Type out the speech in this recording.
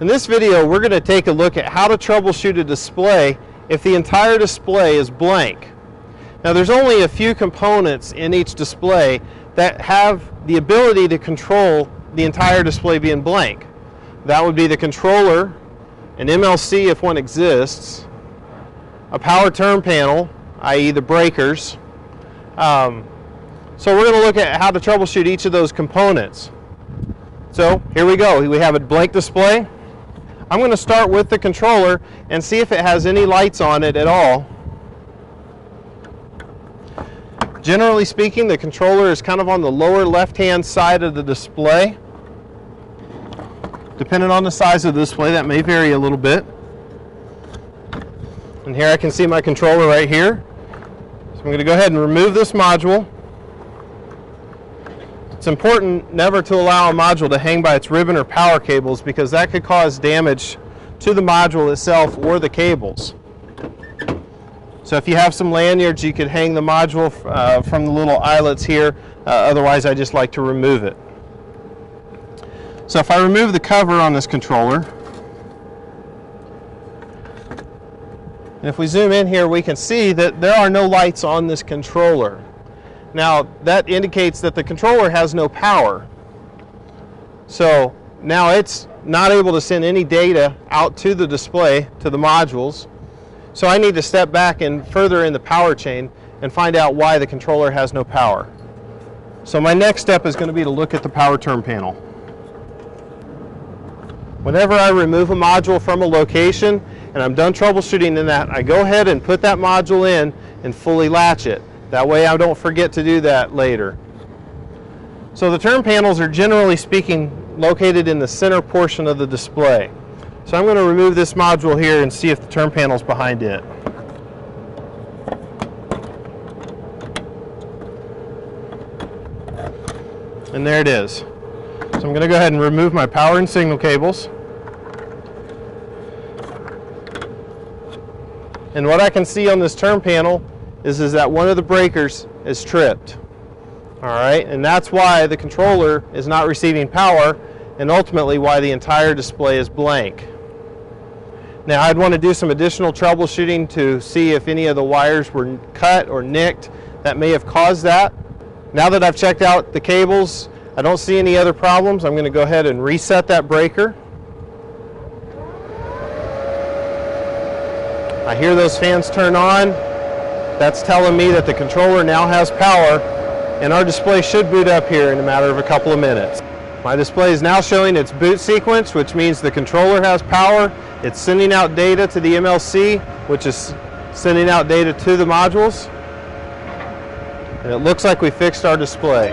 In this video, we're going to take a look at how to troubleshoot a display if the entire display is blank. Now, there's only a few components in each display that have the ability to control the entire display being blank. That would be the controller, an MLC if one exists, a power turn panel, i.e. the breakers. So we're going to look at how to troubleshoot each of those components. So here we go. We have a blank display. I'm going to start with the controller and see if it has any lights on it at all. Generally speaking, the controller is kind of on the lower left-hand side of the display. Depending on the size of the display, that may vary a little bit. And here I can see my controller right here. So I'm going to go ahead and remove this module. It's important never to allow a module to hang by its ribbon or power cables because that could cause damage to the module itself or the cables. So if you have some lanyards, you could hang the module from the little eyelets here. Otherwise, I just like to remove it. So if I remove the cover on this controller, and if we zoom in here, we can see that there are no lights on this controller. Now, that indicates that the controller has no power. So now it's not able to send any data out to the display, to the modules. So I need to step back and further in the power chain and find out why the controller has no power. So my next step is going to be to look at the power turn panel. Whenever I remove a module from a location and I'm done troubleshooting in that, I go ahead and put that module in and fully latch it. That way I don't forget to do that later. So the turn panels are generally speaking located in the center portion of the display. So I'm going to remove this module here and see if the turn panel is behind it. And there it is. So I'm going to go ahead and remove my power and signal cables. And what I can see on this turn panel is that one of the breakers is tripped. All right, and that's why the controller is not receiving power and ultimately why the entire display is blank. Now I'd want to do some additional troubleshooting to see if any of the wires were cut or nicked that may have caused that. Now that I've checked out the cables, I don't see any other problems. I'm going to go ahead and reset that breaker. I hear those fans turn on. That's telling me that the controller now has power and our display should boot up here in a matter of a couple of minutes. My display is now showing its boot sequence, which means the controller has power. It's sending out data to the MLC, which is sending out data to the modules. And it looks like we fixed our display.